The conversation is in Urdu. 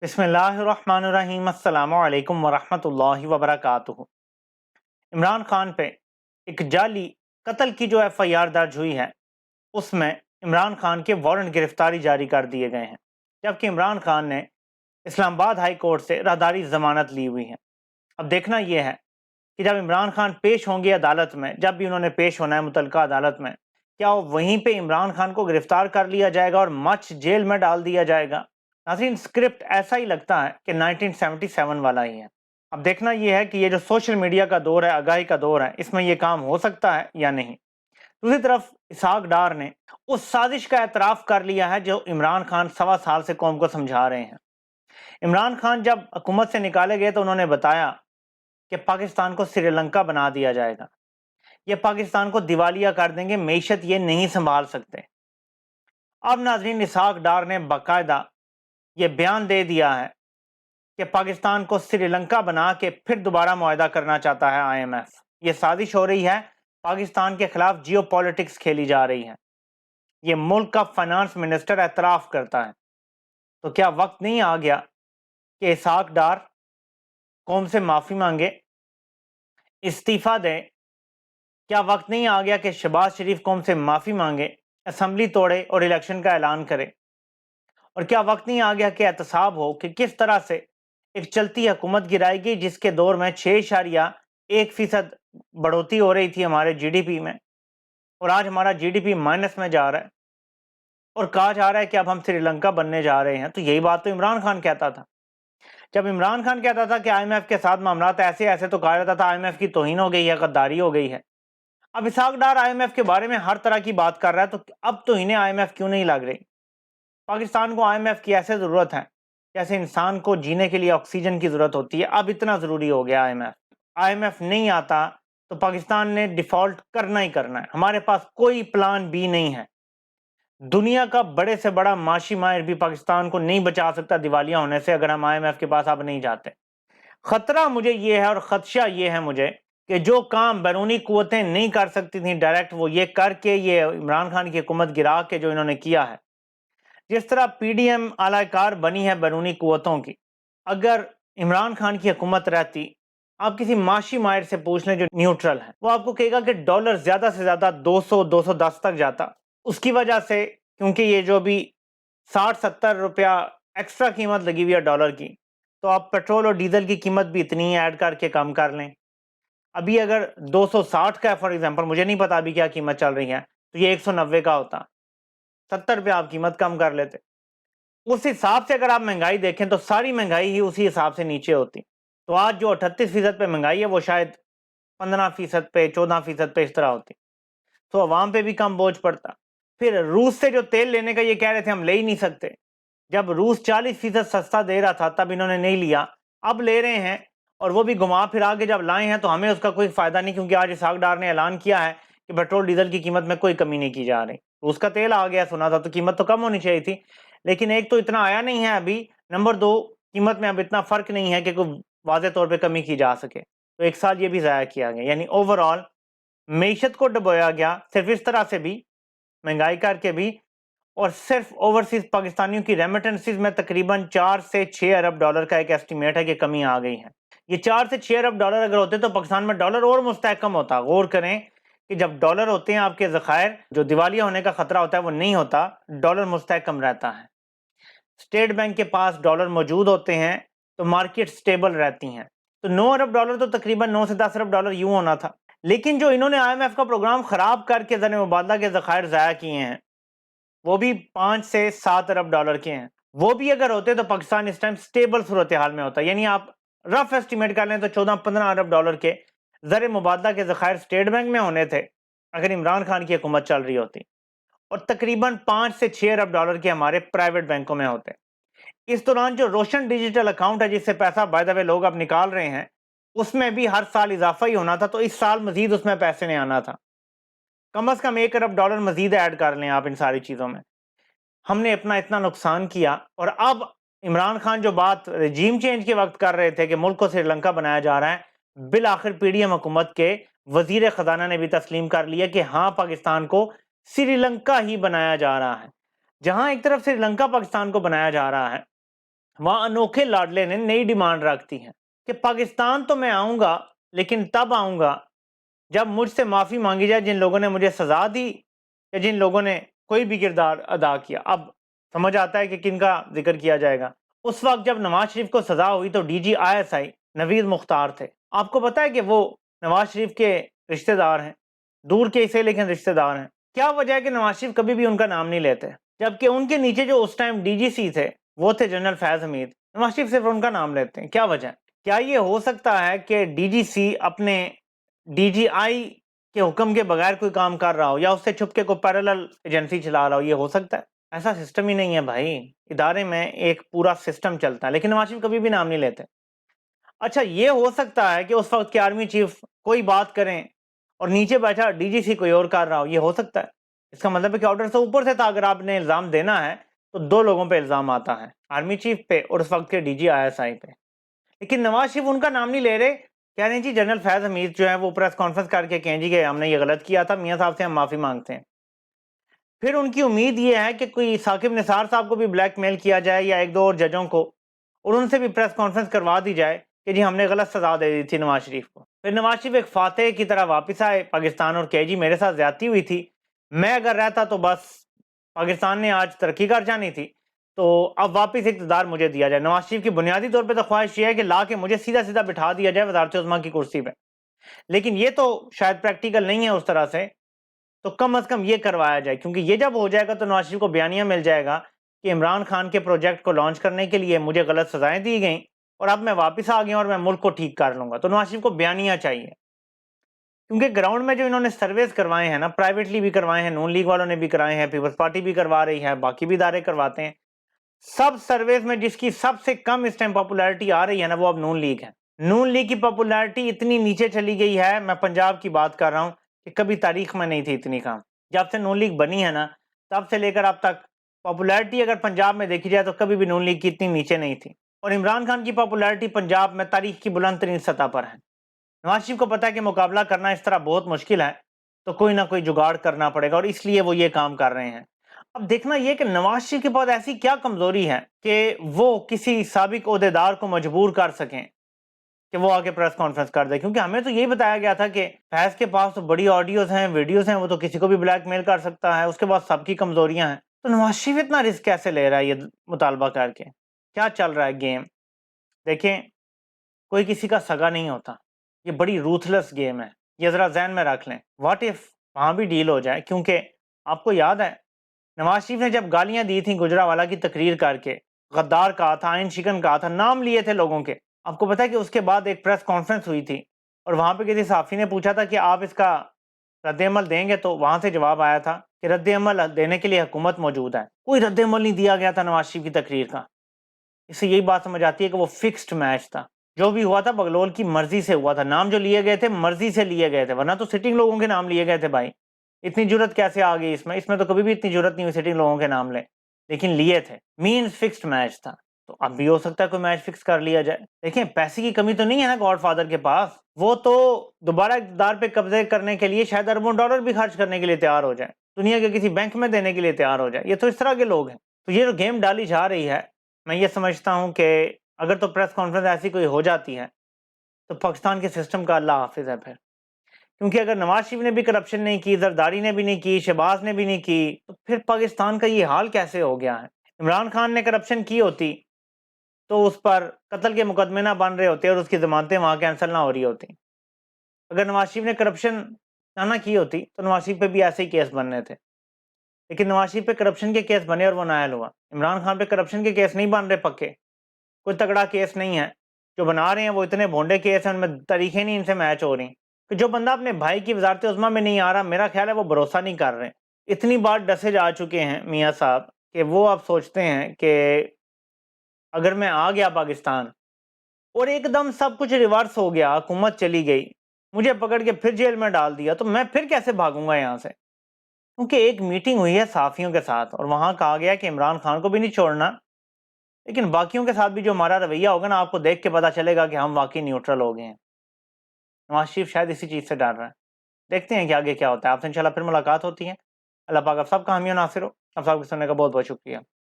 بسم اللہ الرحمن الرحیم السلام علیکم ورحمۃ اللہ وبرکاتہ۔ عمران خان پہ ایک جعلی قتل کی جو ایف آئی آر درج ہوئی ہے اس میں عمران خان کے وارنٹ گرفتاری جاری کر دیے گئے ہیں، جبکہ عمران خان نے اسلام آباد ہائی کورٹ سے راہداری ضمانت لی ہوئی ہے۔ اب دیکھنا یہ ہے کہ جب عمران خان پیش ہوں گے عدالت میں، جب بھی انہوں نے پیش ہونا ہے متعلقہ عدالت میں، کیا وہیں پہ عمران خان کو گرفتار کر لیا جائے گا اور مچ جیل میں ڈال دیا جائے گا؟ ناظرین، اسکرپٹ ایسا ہی لگتا ہے کہ 1977 والا ہی ہے۔ اب دیکھنا یہ ہے کہ یہ جو سوشل میڈیا کا دور ہے، آگاہی کا دور ہے، اس میں یہ کام ہو سکتا ہے یا نہیں۔ دوسری طرف اسحاق ڈار نے اس سازش کا اعتراف کر لیا ہے جو عمران خان 1.25 سال سے قوم کو سمجھا رہے ہیں۔ عمران خان جب حکومت سے نکالے گئے تو انہوں نے بتایا کہ پاکستان کو سری لنکا بنا دیا جائے گا، یہ پاکستان کو دیوالیہ کر دیں گے، معیشت یہ نہیں سنبھال سکتے۔ اب ناظرین، اسحاق ڈار نے باقاعدہ یہ بیان دے دیا ہے کہ پاکستان کو سری لنکا بنا کے پھر دوبارہ معاہدہ کرنا چاہتا ہے آئی ایم ایف۔ یہ سازش ہو رہی ہے، پاکستان کے خلاف جیو پولیٹکس کھیلی جا رہی ہے، یہ ملک کا فائنانس منسٹر اعتراف کرتا ہے۔ تو کیا وقت نہیں آ گیا کہ اسحاق ڈار قوم سے معافی مانگے، استعفیٰ دے؟ کیا وقت نہیں آ گیا کہ شہباز شریف قوم سے معافی مانگے، اسمبلی توڑے اور الیکشن کا اعلان کرے؟ اور کیا وقت نہیں آ گیا کہ احتساب ہو کہ کس طرح سے ایک چلتی حکومت گرائی گئی جس کے دور میں 6.1% بڑھوتری ہو رہی تھی ہمارے جی ڈی پی میں، اور آج ہمارا جی ڈی پی مائنس میں جا رہا ہے، اور کہا جا رہا ہے کہ اب ہم سری لنکا بننے جا رہے ہیں؟ تو یہی بات تو عمران خان کہتا تھا۔ جب عمران خان کہتا تھا کہ آئی ایم ایف کے ساتھ معاملات ایسے تو کہا جاتا تھا آئی ایم ایف کی توہین ہو گئی ہے، غداری ہو گئی ہے۔ اب Ishaq Dar I am F کے بارے میں ہر طرح کی بات کر رہا ہے، تو اب تو انہیں آئی ایم ایف کیوں نہیں لگ رہی؟ پاکستان کو آئی ایم ایف کی ایسے ضرورت ہے جیسے انسان کو جینے کے لیے آکسیجن کی ضرورت ہوتی ہے، اب اتنا ضروری ہو گیا آئی ایم ایف نہیں آتا تو پاکستان نے ڈیفالٹ کرنا ہی کرنا ہے، ہمارے پاس کوئی پلان بی نہیں ہے۔ دنیا کا بڑے سے بڑا معاشی ماہر بھی پاکستان کو نہیں بچا سکتا دیوالیہ ہونے سے اگر ہم آئی ایم ایف کے پاس اب نہیں جاتے۔ خطرہ مجھے یہ ہے اور خدشہ یہ ہے مجھے کہ جو کام بیرونی قوتیں نہیں کر سکتی تھیں ڈائریکٹ، وہ یہ کر کے، یہ عمران خان کی حکومت گرا کے جو انہوں نے کیا ہے، جس طرح پی ڈی ایم اعلی کار بنی ہے بیرونی قوتوں کی، اگر عمران خان کی حکومت رہتی، آپ کسی معاشی ماہر سے پوچھ لیں جو نیوٹرل ہے، وہ آپ کو کہے گا کہ ڈالر زیادہ سے زیادہ 200-210 تک جاتا۔ اس کی وجہ سے کیونکہ یہ جو بھی 60-70 روپیہ ایکسٹرا قیمت لگی ہوئی ہے ڈالر کی، تو آپ پیٹرول اور ڈیزل کی قیمت بھی اتنی ایڈ کر کے کم کر لیں۔ ابھی اگر 260 کا ہے فار ایگزامپل، مجھے نہیں پتا ابھی کیا قیمت چل رہی ہے، تو یہ 190 کا ہوتا، 70 روپیہ آپ قیمت کم کر لیتے۔ اس حساب سے اگر آپ مہنگائی دیکھیں تو ساری مہنگائی ہی اسی حساب سے نیچے ہوتی۔ تو آج جو 38% پہ مہنگائی ہے وہ شاید 15% پہ، 14% پہ اس طرح ہوتی، تو عوام پہ بھی کم بوجھ پڑتا۔ پھر روس سے جو تیل لینے کا یہ کہہ رہے تھے ہم لے ہی نہیں سکتے، جب روس 40% سستا دے رہا تھا تب انہوں نے نہیں لیا، اب لے رہے ہیں، اور وہ بھی گھما پھرا کے جب لائے ہیں تو ہمیں اس کا کوئی فائدہ نہیں، کیونکہ آج اسحاق ڈار نے اعلان کیا ہے کہ پیٹرول ڈیزل کی قیمت میں کوئی کمی نہیں کی جا رہی۔ روس کا تیل آ گیا، سنا تھا، تو قیمت تو کم ہونی چاہیے تھی، لیکن ایک تو اتنا آیا نہیں ہے ابھی، نمبر دو قیمت میں اب اتنا فرق نہیں ہے کہ کوئی واضح طور پہ کمی کی جا سکے، تو ایک سال یہ بھی ضائع کیا گیا، یعنی اوور آل معیشت کو ڈبویا گیا، صرف اس طرح سے بھی، مہنگائی کر کے بھی، اور صرف اوورسیز پاکستانیوں کی ریمیٹنسز میں تقریباً 4 سے 6 ارب ڈالر کا ایک ایسٹیمیٹ ہے کہ کمی آ گئی ہے۔ یہ 4 سے 6 ارب ڈالر اگر ہوتے تو پاکستان میں ڈالر اور مستحکم ہوتا۔ غور کریں کہ جب ڈالر ہوتے ہیں آپ کے ذخائر، جو دیوالیہ ہونے کا خطرہ ہوتا ہے وہ نہیں ہوتا، ڈالر مستحکم رہتا ہے۔ اسٹیٹ بینک کے پاس ڈالر موجود ہوتے ہیں تو مارکیٹ سٹیبل رہتی ہیں، تو 9 ارب ڈالر تو تقریباً 9 سے 10 ارب ڈالر یوں ہونا تھا، لیکن جو انہوں نے آئی ایم ایف کا پروگرام خراب کر کے زر مبادلہ کے ذخائر ضائع کیے ہیں، وہ بھی 5 سے 7 ارب ڈالر کے ہیں۔ وہ بھی اگر ہوتے تو پاکستان اس ٹائم سٹیبل صورتحال میں ہوتا، یعنی آپ رف ایسٹیمیٹ کر لیں تو 14-15 ارب ڈالر کے زر مبادلہ کے ذخائر اسٹیٹ بینک میں ہونے تھے اگر عمران خان کی حکومت چل رہی ہوتی، اور تقریباً 5 سے 6 ارب ڈالر کے ہمارے پرائیویٹ بینکوں میں ہوتے۔ اس دوران جو روشن ڈیجیٹل اکاؤنٹ ہے جس سے پیسہ بائی دا وے لوگ اب نکال رہے ہیں، اس میں بھی ہر سال اضافہ ہی ہونا تھا، تو اس سال مزید اس میں پیسے نہیں آنا تھا، کم از کم 1 ارب ڈالر مزید ایڈ کر لیں آپ ان ساری چیزوں میں۔ ہم نے اپنا اتنا نقصان کیا، اور اب عمران خان جو بات رجیم چینج کے وقت کر رہے تھے کہ ملک کو سری لنکا بنایا جا رہا ہے، بالآخر پی ڈی ایم حکومت کے وزیر خزانہ نے بھی تسلیم کر لیا کہ ہاں پاکستان کو سری لنکا ہی بنایا جا رہا ہے۔ جہاں ایک طرف سری لنکا پاکستان کو بنایا جا رہا ہے، وہاں انوکھے لاڈلے نے نئی ڈیمانڈ رکھتی ہیں کہ پاکستان تو میں آؤں گا، لیکن تب آؤں گا جب مجھ سے معافی مانگی جائے جن لوگوں نے مجھے سزا دی یا جن لوگوں نے کوئی بھی کردار ادا کیا۔ اب سمجھ آتا ہے کہ کن کا ذکر کیا جائے گا۔ اس وقت جب نواز شریف کو سزا ہوئی تو ڈی جی ISI نوید مختار تھے۔ آپ کو پتا ہے کہ وہ نواز شریف کے رشتہ دار ہیں، دور کے اسے لیکن رشتہ دار ہیں۔ کیا وجہ ہے کہ نواز شریف کبھی بھی ان کا نام نہیں لیتے، جبکہ ان کے نیچے جو اس ٹائم DGC تھے وہ تھے جنرل فیض حمید، نواز شریف صرف ان کا نام لیتے ہیں؟ کیا وجہ ہے؟ کیا یہ ہو سکتا ہے کہ DGC اپنے DGI کے حکم کے بغیر کوئی کام کر رہا ہو، یا اس سے چھپ کے کوئی پیرالل ایجنسی چلا رہا ہو؟ یہ ہو سکتا ہے؟ ایسا سسٹم ہی نہیں ہے بھائی، ادارے میں ایک پورا سسٹم چلتا ہے، لیکن نواز شریف کبھی بھی نام نہیں لیتے۔ اچھا یہ ہو سکتا ہے کہ اس وقت کے آرمی چیف کوئی بات کریں اور نیچے بیٹھا DGC کوئی اور کر رہا ہو؟ یہ ہو سکتا ہے؟ اس کا مطلب ہے کہ آرڈر سے اوپر سے تھا، اگر آپ نے الزام دینا ہے تو دو لوگوں پہ الزام آتا ہے، آرمی چیف پہ اور اس وقت کے DG ISI پہ۔ لیکن نواز شریف ان کا نام نہیں لے رہے، کہہ رہے ہیں جی جنرل فیض حمید جو ہے وہ پریس کانفرنس کر کے کہیں جی کہ ہم نے یہ غلط کیا تھا، میاں صاحب سے ہم معافی مانگتے ہیں۔ پھر ان کی امید یہ ہے کہ کوئی ثاقب نثار صاحب کو بھی بلیک میل کیا جائے یا ایک دو اور ججوں کو، اور ان سے بھی پریس کانفرنس کروا دی جائے کہ جی ہم نے غلط سزا دے دی تھی نواز شریف کو۔ پھر نواز شریف ایک فاتح کی طرح واپس آئے پاکستان اور کہے جی میرے ساتھ زیادتی ہوئی تھی، میں اگر رہتا تو بس پاکستان نے آج ترقی کر جانی تھی، تو اب واپس اقتدار مجھے دیا جائے۔ نواز شریف کی بنیادی طور پہ تو خواہش یہ ہے کہ لا کے مجھے سیدھا سیدھا بٹھا دیا جائے وزارت عظمیٰ کی کرسی پہ، لیکن یہ تو شاید پریکٹیکل نہیں ہے اس طرح سے، تو کم از کم یہ کروایا جائے، کیونکہ یہ جب ہو جائے گا تو نواز شریف کو بیانیہ مل جائے گا کہ عمران خان کے پروجیکٹ کو لانچ کرنے کے لیے مجھے غلط سزائیں دی گئیں اور اب میں واپس آ گیا اور میں ملک کو ٹھیک کر لوں گا، تو نواز شریف کو بیانیہ چاہیے۔ کیونکہ گراؤنڈ میں جو انہوں نے سرویز کروائے ہیں نا، پرائیویٹلی بھی کروائے ہیں، نون لیگ والوں نے بھی کرائے ہیں، پیپلز پارٹی بھی کروا رہی ہے، باقی بھی ادارے کرواتے ہیں، سب سرویز میں جس کی سب سے کم اس ٹائم پاپولیرٹی آ رہی ہے نا وہ اب نون لیگ ہے۔ نون لیگ کی پاپولیرٹی اتنی نیچے چلی گئی ہے، میں پنجاب کی بات کر رہا ہوں، کہ کبھی تاریخ میں نہیں تھی اتنی کم۔ جب سے نون لیگ بنی ہے نا تب سے لے کر اب تک پاپولیرٹی اگر پنجاب میں دیکھی جائے تو کبھی بھی نون لیگ کی اتنی نیچے نہیں تھی، اور عمران خان کی پاپولیرٹی پنجاب میں تاریخ کی بلند ترین سطح پر ہے۔ نواز شریف کو پتا ہے کہ مقابلہ کرنا اس طرح بہت مشکل ہے، تو کوئی نہ کوئی جگاڑ کرنا پڑے گا، اور اس لیے وہ یہ کام کر رہے ہیں۔ اب دیکھنا یہ کہ نواز شریف کے پاس ایسی کیا کمزوری ہے کہ وہ کسی سابق عہدیدار کو مجبور کر سکیں کہ وہ آگے پریس کانفرنس کر دے، کیونکہ ہمیں تو یہی بتایا گیا تھا کہ فیض کے پاس تو بڑی آڈیوز ہیں، ویڈیوز ہیں، وہ تو کسی کو بھی بلیک میل کر سکتا ہے، اس کے پاس سب کی کمزوریاں ہیں، تو نواز شریف اتنا رسک کیسے لے رہا ہے یہ مطالبہ کر کے؟ کیا چل رہا ہے گیم؟ دیکھیں کوئی کسی کا سگا نہیں ہوتا، یہ بڑی روتھلیس گیم ہے، یہ ذرا ذہن میں رکھ لیں۔ واٹ اف وہاں بھی ڈیل ہو جائے، کیونکہ آپ کو یاد ہے نواز شریف نے جب گالیاں دی تھیں گجرانوالہ کی تقریر کر کے، غدار کہا تھا، آئین شکن کہا تھا، نام لیے تھے لوگوں کے، آپ کو پتا ہے کہ اس کے بعد ایک پریس کانفرنس ہوئی تھی اور وہاں پہ کسی صحافی نے پوچھا تھا کہ آپ اس کا رد عمل دیں گے، تو وہاں سے جواب آیا تھا کہ رد عمل دینے کے لیے حکومت موجود ہے۔ کوئی رد عمل نہیں دیا گیا تھا نواز شریف کی تقریر کا۔ اس سے یہی بات سمجھ آتی ہے کہ وہ فکسڈ میچ تھا، جو بھی ہوا تھا بغلول کی مرضی سے ہوا تھا، نام جو لیے گئے تھے مرضی سے لیے گئے تھے، ورنہ تو سٹنگ لوگوں کے نام لیے گئے تھے بھائی۔ اتنی جرت کیسے آ گئی اس میں تو کبھی بھی اتنی جرت نہیں ہوئی سٹنگ لوگوں کے نام لے، لیکن لیے تھے، مینز فکسڈ میچ تھا۔ تو اب بھی ہو سکتا ہے کوئی میچ فکس کر لیا جائے۔ دیکھیں پیسے کی کمی تو نہیں ہے نا گاڈ فادر کے پاس، وہ تو دوبارہ اقتدار پہ قبضے کرنے کے لیے شاید اربوں ڈالر بھی خرچ کرنے کے لیے تیار ہو جائے، دنیا کے کسی بینک میں دینے کے لیے تیار ہو جائے۔ یہ تو اس طرح کے لوگ ہیں۔ تو یہ جو گیم ڈالی جا رہی ہے، میں یہ سمجھتا ہوں کہ اگر تو پریس کانفرنس ایسی کوئی ہو جاتی ہے تو پاکستان کے سسٹم کا اللہ حافظ ہے پھر، کیونکہ اگر نواز شریف نے بھی کرپشن نہیں کی، زرداری نے بھی نہیں کی، شہباز نے بھی نہیں کی، تو پھر پاکستان کا یہ حال کیسے ہو گیا ہے؟ عمران خان نے کرپشن کی ہوتی تو اس پر قتل کے مقدمے نہ بن رہے ہوتے اور اس کی ضمانتیں وہاں کینسل نہ ہو رہی ہوتی۔ اگر نواز شریف نے کرپشن نہ کی ہوتی تو نواز شریف پہ بھی ایسے ہی کیس بننے تھے، لیکن نواز شریف پہ کرپشن کے کیس بنے اور وہ نائل ہوا۔ عمران خان پہ کرپشن کے کیس نہیں بن رہے پکے، کوئی تگڑا کیس نہیں ہے، جو بنا رہے ہیں وہ اتنے بھونڈے کیس ہیں، ان میں تاریخیں نہیں ان سے میچ ہو رہی، کہ جو بندہ اپنے بھائی کی وزارت عظمیٰ میں نہیں آ رہا، میرا خیال ہے وہ بھروسہ نہیں کر رہے۔ اتنی بار ڈسے جا چکے ہیں میاں صاحب کہ وہ اب سوچتے ہیں کہ اگر میں آ گیا پاکستان اور ایک دم سب کچھ ریورس ہو گیا، حکومت چلی گئی، مجھے پکڑ کے پھر جیل میں ڈال دیا، تو میں پھر کیسے بھاگوں گا یہاں سے؟ کیونکہ ایک میٹنگ ہوئی ہے صحافیوں کے ساتھ اور وہاں کہا گیا کہ عمران خان کو بھی نہیں چھوڑنا، لیکن باقیوں کے ساتھ بھی جو ہمارا رویہ ہوگا نا، آپ کو دیکھ کے پتا چلے گا کہ ہم واقعی نیوٹرل ہو گئے ہیں۔ نواز شریف شاید اسی چیز سے ڈر رہا ہے۔ دیکھتے ہیں کہ آگے کیا ہوتا ہے۔ آپ سے انشاءاللہ پھر ملاقات ہوتی ہے۔ اللہ پاک آپ سب کا حامی و ناصر ہو۔ آپ سب کو سننے کا بہت بہت شکریہ۔